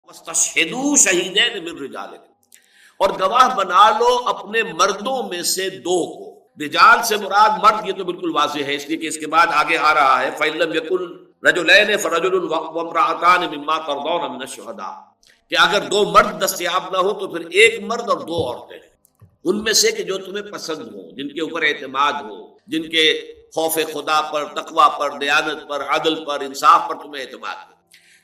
وَاسْتَشْهِدُوا شَهِيدَيْنِ مِن رِجَالِكُمْ، اور گواہ بنا لو اپنے مردوں میں سے دو کو۔ رجال سے مراد مرد، یہ تو بالکل واضح ہے، اس لیے کہ اس کے بعد آگے آ رہا ہے فَإِن لَّمْ يَكُن رَجُلَيْنِ فَرَجُلٌ وَامْرَأَتَانِ مِمَّا تَرْضَوْنَ مِنَ الشُّهَدَاءِ، کہ اگر دو مرد دستیاب نہ ہو تو پھر ایک مرد اور دو عورتیں ان میں سے کہ جو تمہیں پسند ہو، جن کے اوپر اعتماد ہو، جن کے خوف خدا پر، تقوی پر، دیانت پر، عدل پر، انصاف پر تمہیں اعتماد ہو۔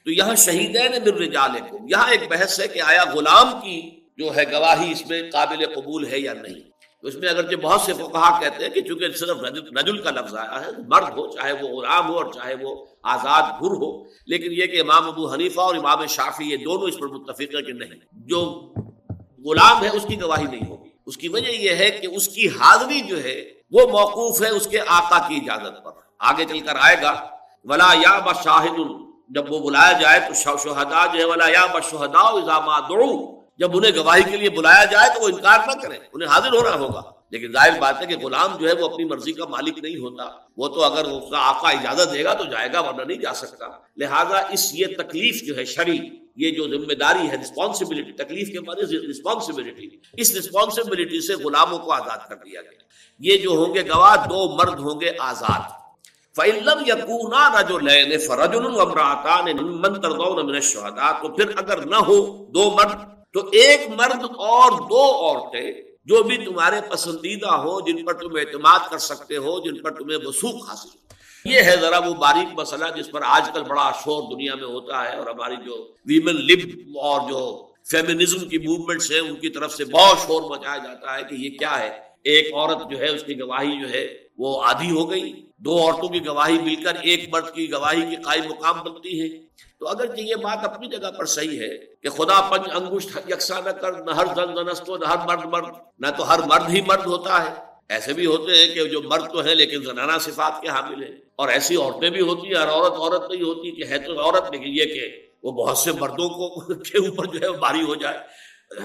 تو یہاں شہیدین من رجالکم، یہاں ایک بحث ہے کہ آیا غلام کی جو ہے گواہی اس میں قابل قبول ہے یا نہیں۔ تو اس میں اگرچہ بہت سے فقہا کہتے ہیں کہ چونکہ صرف رجل کا لفظ آیا ہے، مرد ہو چاہے وہ غلام ہو اور چاہے وہ آزاد حر ہو، لیکن یہ کہ امام ابو حنیفہ اور امام شافعی یہ دونوں اس پر متفق ہیں کہ نہیں، جو غلام ہے اس کی گواہی نہیں ہوگی۔ اس کی وجہ یہ ہے کہ اس کی حاضری جو ہے وہ موقوف ہے اس کے آقا کی اجازت پر۔ آگے چل کر آئے گا ولا یاب شاہد، جب وہ بلایا جائے تو شہداء جو ہے ولا یاب الشہداء اذا ما دعوا، جب انہیں گواہی کے لیے بلایا جائے تو وہ انکار نہ کریں، انہیں حاضر ہونا ہوگا۔ لیکن ظاہر بات ہے کہ غلام جو ہے وہ اپنی مرضی کا مالک نہیں ہوتا، وہ تو اگر اس کا آقا اجازت دے گا تو جائے گا، ورنہ نہیں جا سکتا۔ لہٰذا یہ تکلیف جو ہے شرعی، یہ جو ذمہ داری ہے، رسپانسبلٹی، تکلیف کے معنی رسپانسبلٹی، اس رسپانسبلٹی سے غلاموں کو آزاد کر دیا گیا۔ یہ جو ہوں گے گواہ دو مرد ہوں گے آزاد۔ فَإِن لَّمْ يَكُونَا رَجُلَيْنِ فَرَجُلٌ وَامْرَأَتَانِ مِمَّن تَرْضَوْنَ مِنَ الشُّهَدَاءِ، تو پھر اگر نہ ہو دو مرد تو ایک مرد اور دو عورتیں جو بھی تمہارے پسندیدہ ہو، جن پر تم اعتماد کر سکتے ہو، جن پر تمہیں وثوق حاصل ہو۔ یہ ہے ذرا وہ باریک مسئلہ جس پر آج کل بڑا شور دنیا میں ہوتا ہے، اور ہماری جو ویمن لب اور جو فیمنزم کی موومنٹس ہیں ان کی طرف سے بہت شور مچایا جاتا ہے کہ یہ کیا ہے، ایک عورت جو ہے اس کی گواہی جو ہے وہ آدھی ہو گئی، دو عورتوں کی گواہی مل کر ایک مرد کی گواہی کی قائم مقام بنتی ہے۔ تو اگرچہ یہ بات اپنی جگہ پر صحیح ہے کہ خدا پنج انگشت یکساں نہ کر، نہ ہر زن زنستو، نہ ہر مرد مرد، نہ تو ہر مرد ہی مرد ہوتا ہے۔ ایسے بھی ہوتے ہیں کہ جو مرد تو ہیں لیکن زنانہ صفات کے حامل ہیں، اور ایسی عورتیں بھی ہوتی ہیں، ہر عورت عورت نہیں ہوتی کہ ہے تو عورت لیکن یہ کہ وہ بہت سے مردوں کو کے اوپر جو ہے بھاری ہو جائے۔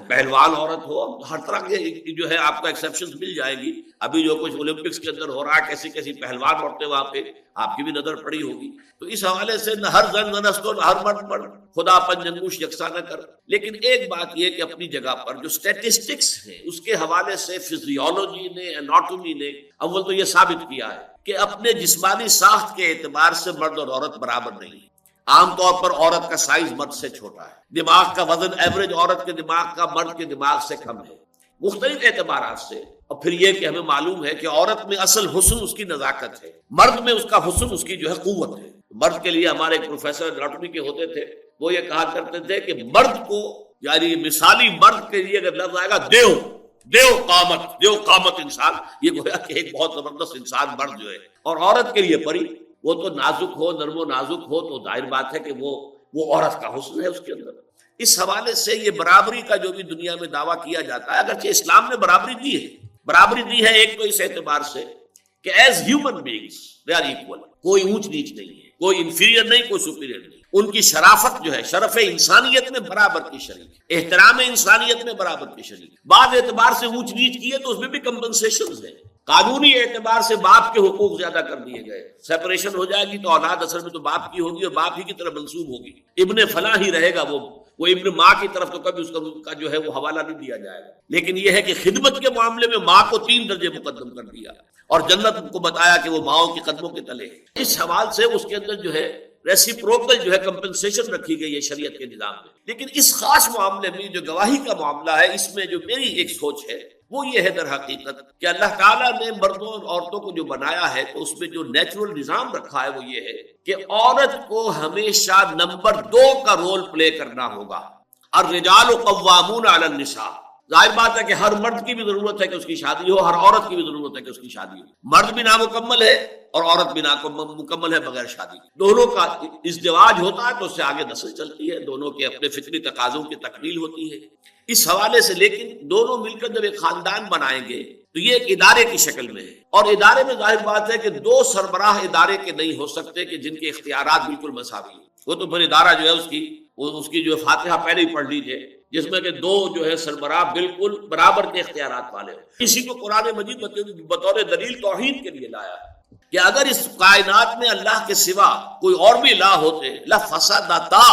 پہلوان عورت ہو، ہر طرح کے جو ہے آپ کو ایکسیپشنز مل جائے گی۔ ابھی جو کچھ اولمپکس کے اندر ہو رہا ہے، کیسی کیسی پہلوان عورتیں وہاں پہ آپ کی بھی نظر پڑی ہوگی۔ تو اس حوالے سے نہ ہر زن زنستو، نہ ہر مرد مرد، خدا پنج انگوش یکساں نہ کر۔ لیکن ایک بات یہ کہ اپنی جگہ پر جو اسٹیٹسٹکس ہیں اس کے حوالے سے فزیولوجی نے، اناٹومی نے اول تو یہ ثابت کیا ہے کہ اپنے جسمانی ساخت کے اعتبار سے مرد اور عورت برابر نہیں ہیں۔ عام طور پر عورت کا سائز مرد سے چھوٹا ہے، دماغ کا وزن ایوریج عورت کے دماغ کا مرد کے دماغ سے کم ہے، مختلف اعتبارات سے۔ اور پھر یہ کہ ہمیں معلوم ہے کہ عورت میں اصل حسن اس کی نزاکت ہے، مرد میں اس کا حسن اس کی جو ہے قوت ہے۔ مرد کے لیے ہمارے ایک پروفیسر اناٹومی کے ہوتے تھے، وہ یہ کہا کرتے تھے کہ مرد کو، یعنی مثالی مرد کے لیے اگر لفظ آئے گا دیو قامت انسان، یہ گویا کہ ایک بہت زبردست انسان مرد جو ہے، اور عورت کے لیے پری، وہ تو نازک ہو، نرم و نازک ہو، تو ظاہر بات ہے کہ وہ عورت کا حسن ہے اس کے اندر۔ اس حوالے سے یہ برابری کا جو بھی دنیا میں دعویٰ کیا جاتا ہے، اگرچہ اسلام نے برابری دی ہے ایک تو اس اعتبار سے کہ as human beings they are equal, کوئی اونچ نیچ نہیں ہے، کوئی انفیریئر نہیں، کوئی سپیریئر نہیں۔ ان کی شرافت جو ہے، شرف انسانیت میں برابر کی شریک، احترام انسانیت میں برابر کی شریک۔ بعض اعتبار سے اونچ نیچ کی ہے تو اس میں بھی کمپنسیشنز ہیں۔ قانونی اعتبار سے باپ کے حقوق زیادہ کر دیے گئے، سیپریشن ہو جائے گی تو اولاد اصل میں تو باپ کی ہوگی اور باپ ہی کی طرف منسوب ہوگی، ابن فلاں ہی رہے گا، وہ ابن ماں کی طرف تو کبھی اس کا جو ہے وہ حوالہ نہیں دیا جائے گا۔ لیکن یہ ہے کہ خدمت کے معاملے میں ماں کو 3 درجے مقدم کر دیا، اور جنت کو بتایا کہ وہ ماؤں کے قدموں کے تلے۔ اس حوالے سے اس کے اندر جو ہے ریسیپروکل جو ہے کمپنسیشن رکھی گئی ہے شریعت کے نظام میں۔ لیکن اس خاص معاملے میں جو گواہی کا معاملہ ہے، اس میں جو میری ایک سوچ ہے وہ یہ ہے در حقیقت کہ اللہ تعالیٰ نے مردوں اور عورتوں کو جو بنایا ہے تو اس میں جو نیچرل نظام رکھا ہے وہ یہ ہے کہ عورت کو ہمیشہ نمبر 2 کا رول پلے کرنا ہوگا۔ الرجال قوامون علی النساء، ظاہر بات ہے کہ ہر مرد کی بھی ضرورت ہے کہ اس کی شادی ہو، ہر عورت کی بھی ضرورت ہے کہ اس کی شادی ہو۔ مرد بھی نامکمل ہے اور عورت بھی نامکمل ہے بغیر شادی، دونوں کا ازدواج ہوتا ہے تو اس سے آگے نسل چلتی ہے، دونوں کے اپنے فطری تقاضوں کی تکمیل ہوتی ہے۔ اس حوالے سے لیکن دونوں مل کر جب ایک خاندان بنائیں گے تو یہ ایک ادارے کی شکل میں ہے، اور ادارے میں ظاہر بات ہے کہ 2 سربراہ ادارے کے نہیں ہو سکتے کہ جن کے اختیارات بالکل مساوی ہیں۔ وہ تو پھر ادارہ جو ہے اس کی جو فاتحہ پہلے ہی پڑھ لیجئے، جس میں کہ 2 جو ہے سربراہ بالکل برابر کے اختیارات والے ہوں۔ اسی کو قرآن مجید بطور دلیل توحید کے لیے لایا ہے کہ اگر اس کائنات میں اللہ کے سوا کوئی اور بھی الہ ہوتے لفسدتا،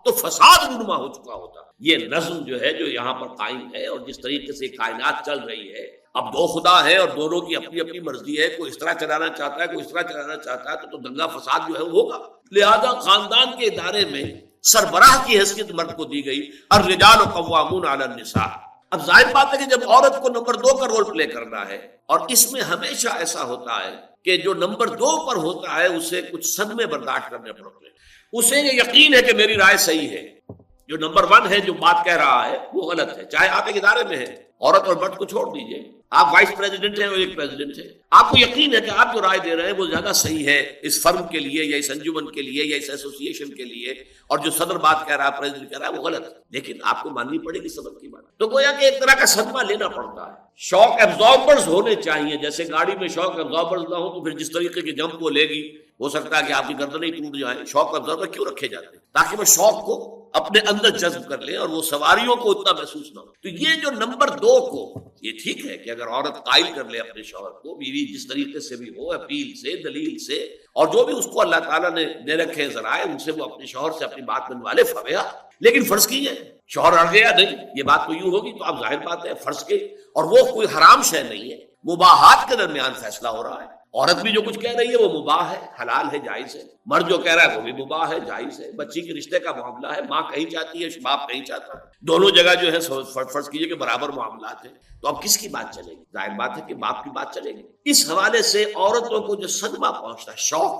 تو فساد رونما ہو چکا ہوتا۔ یہ نظم جو ہے جو یہاں پر قائم ہے اور جس طریقے سے کائنات چل رہی ہے، اب دو خدا ہے اور دونوں کی اپنی اپنی مرضی ہے، کوئی اس طرح چلانا چاہتا ہے کوئی اس طرح چلانا چاہتا ہے، تو دنگا فساد جو ہے وہ ہوگا۔ لہذا خاندان کے ادارے میں سربراہ کی حیثیت مرد کو دی گئی، الرجال قوامون علی النساء۔ اب ظاہر بات ہے کہ جب عورت کو نمبر 2 کا رول پلے کرنا ہے، اور اس میں ہمیشہ ایسا ہوتا ہے کہ جو نمبر 2 پر ہوتا ہے اسے کچھ صدمے برداشت کرنے پڑتے ہیں، اسے یہ یقین ہے کہ میری رائے صحیح ہے، جو نمبر 1 ہے جو بات کہہ رہا ہے وہ غلط ہے، چاہے آپ ایک ادارے میں ہیں، عورت اور مرد کو چھوڑ دیجئے، آپ وائس پریزیڈنٹ ہیں اور ایک پریزیڈنٹ ہے، آپ کو یقین ہے کہ آپ جو رائے دے رہے ہیں وہ زیادہ صحیح ہے اس فرم کے لیے یا اس انجمن کے لیے یا اس ایسوسی ایشن کے لیے، اور جو صدر بات کہہ رہا ہے پریزیڈنٹ کہہ رہا ہے وہ غلط ہے، لیکن آپ کو ماننی پڑے گی صدر کی بات۔ تو گویا کہ ایک طرح کا صدمہ لینا پڑتا ہے۔ شاک ایبزاربرز ہونے چاہیے، جیسے گاڑی میں شاک ایبزاربرز نہ ہو تو پھر جس طریقے کی جمپ وہ لے گی ہو سکتا ہے کہ آپ کی گردنیں ہی ٹوٹ جائیں۔ شاک ایبزاربر کیوں رکھے جاتے ہیں؟ تاکہ وہ شوق کو اپنے اندر جذب کر لے اور وہ سواریوں کو اتنا محسوس نہ ہو۔ تو یہ جو نمبر 2 کو، یہ ٹھیک ہے کہ اگر عورت قائل کر لے اپنے شوہر کو، بیوی جس طریقے سے بھی ہو، اپیل سے، دلیل سے، اور جو بھی اس کو اللہ تعالیٰ نے دے رکھے ذرائع ان سے وہ اپنے شوہر سے اپنی بات منوا لے، فبیا۔ لیکن فرض کیجیے شوہر اڑ گیا، نہیں یہ بات تو یوں ہوگی، تو اب ظاہر بات ہے فرض کے، اور وہ کوئی حرام شے نہیں ہے، مباحات کے درمیان فیصلہ ہو رہا ہے۔ عورت بھی جو کچھ کہہ رہی ہے وہ مباح ہے، حلال ہے، جائز ہے، مرد جو کہہ رہا ہے وہ بھی مباح ہے، جائز ہے، بچی کے رشتے کا معاملہ ہے، ماں کہیں چاہتی ہے باپ کہیں چاہتا ہے، دونوں جگہ جو ہے فرض کیجئے کہ برابر معاملات ہیں، تو اب کس کی بات چلے گی؟ ظاہر بات ہے کہ باپ کی بات چلے گی۔ اس حوالے سے عورتوں کو جو صدمہ پہنچتا ہے، شوق،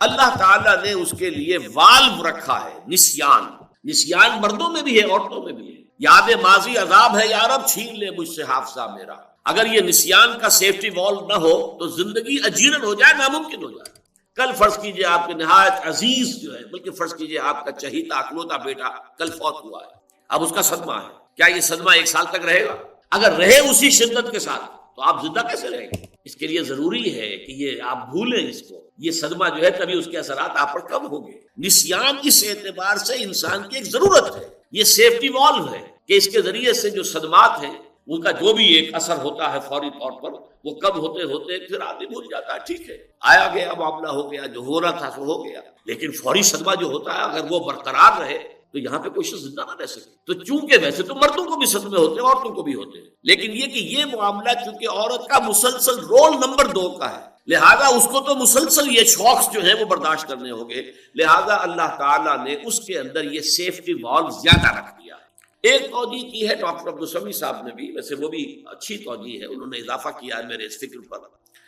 اللہ تعالیٰ نے اس کے لیے والو رکھا ہے، نسیان۔ نسیان مردوں میں بھی ہے عورتوں میں بھی ہے۔ یاد ماضی عذاب ہے یا رب، چھین لے مجھ سے حافظہ میرا۔ اگر یہ نسیان کا سیفٹی والو نہ ہو تو زندگی اجیرن ہو جائے، ناممکن ہو جائے۔ کل فرض کیجئے آپ کے نہایت عزیز جو ہے، بلکہ فرض کیجئے آپ کا چہیتا اکلوتا بیٹا کل فوت ہوا ہے، اب اس کا صدمہ ہے، کیا یہ صدمہ 1 سال تک رہے گا؟ اگر رہے اسی شدت کے ساتھ تو آپ زندہ کیسے رہیں گے؟ اس کے لیے ضروری ہے کہ یہ آپ بھولیں اس کو، یہ صدمہ جو ہے تبھی اس کے اثرات آپ پر کم ہوں گے۔ نسیان اس اعتبار سے انسان کی ایک ضرورت ہے، یہ سیفٹی والو ہے کہ اس کے ذریعے سے جو صدمات ہیں ان کا جو بھی ایک اثر ہوتا ہے فوری طور پر، وہ کم ہوتے ہوتے پھر آدمی بھول جاتا ہے، ٹھیک ہے آیا گیا معاملہ ہو گیا، جو ہونا تھا وہ ہو گیا، لیکن فوری صدمہ جو ہوتا ہے اگر وہ برقرار رہے تو یہاں پہ کوئی شخص زندہ نہ رہ سکے۔ تو چونکہ ویسے تو مردوں کو بھی صدمے ہوتے ہیں، عورتوں کو بھی ہوتے ہیں، لیکن یہ کہ یہ معاملہ چونکہ عورت کا مسلسل رول نمبر 2 کا ہے، لہذا اس کو تو مسلسل یہ شوقس جو ہیں وہ برداشت کرنے ہوں گے، لہذا اللہ تعالیٰ نے اس کے اندر یہ سیفٹی والو زیادہ رکھ دیا۔ ایک توجیہ کی ہے ڈاکٹر عبدالسمیع صاحب نے بھی، ویسے وہ بھی اچھی توجیہ ہے، انہوں نے اضافہ کیا ہے میرے اس فکر پر،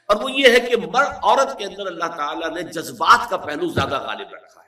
اور وہ یہ ہے کہ عورت کے اندر اللہ تعالیٰ نے جذبات کا پہلو زیادہ غالب رکھا ہے۔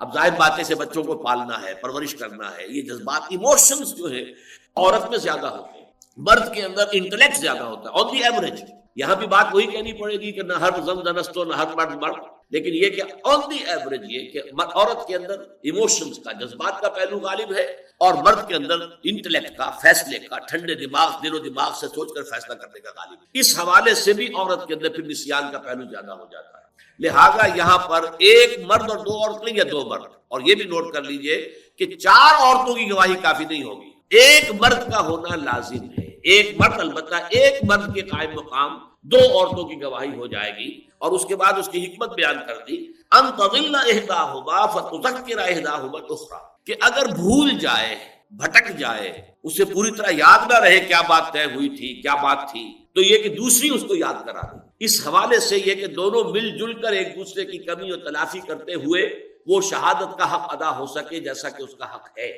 اب ظاہر باتیں سے بچوں کو پالنا ہے، پرورش کرنا ہے، یہ جذبات ایموشنز جو ہے عورت میں زیادہ ہوتے ہیں، مرد کے اندر انٹلیکٹ زیادہ ہوتا ہے آن دی ایوریج۔ یہاں بھی بات وہی کہنی پڑے گی کہ نہ ہر زن دنستو نہ ہر مرد مرد، لیکن یہ کہ آن دی ایوریج یہ کہ عورت کے اندر ایموشنز کا، جذبات کا پہلو غالب ہے، اور مرد کے اندر انٹلیکٹ کا، فیصلے کا، ٹھنڈے دماغ، دل و دماغ سے سوچ کر فیصلہ کرنے کا غالب ہے۔ اس حوالے سے بھی عورت کے اندر پھر نسیان کا پہلو زیادہ ہو جاتا ہے۔ لہذا یہاں پر ایک مرد اور 2 عورتیں یا 2 مرد، اور یہ بھی نوٹ کر لیجئے کہ 4 عورتوں کی گواہی کافی نہیں ہوگی، ایک مرد کا ہونا لازم ہے۔ ایک مرد، البتہ ایک مرد کے قائم مقام 2 عورتوں کی گواہی ہو جائے گی، اور اس کے بعد اس کی حکمت بیان کر دی، ان تضل احداہما فتذکر احداہما الاخری، کہ اگر بھول جائے، بھٹک جائے، اسے پوری طرح یاد نہ رہے کیا بات طے ہوئی تھی، کیا بات تھی، تو یہ کہ دوسری اس کو یاد کرا دے۔ اس حوالے سے یہ کہ دونوں مل جل کر ایک دوسرے کی کمی اور تلافی کرتے ہوئے وہ شہادت کا حق ادا ہو سکے جیسا کہ اس کا حق ہے۔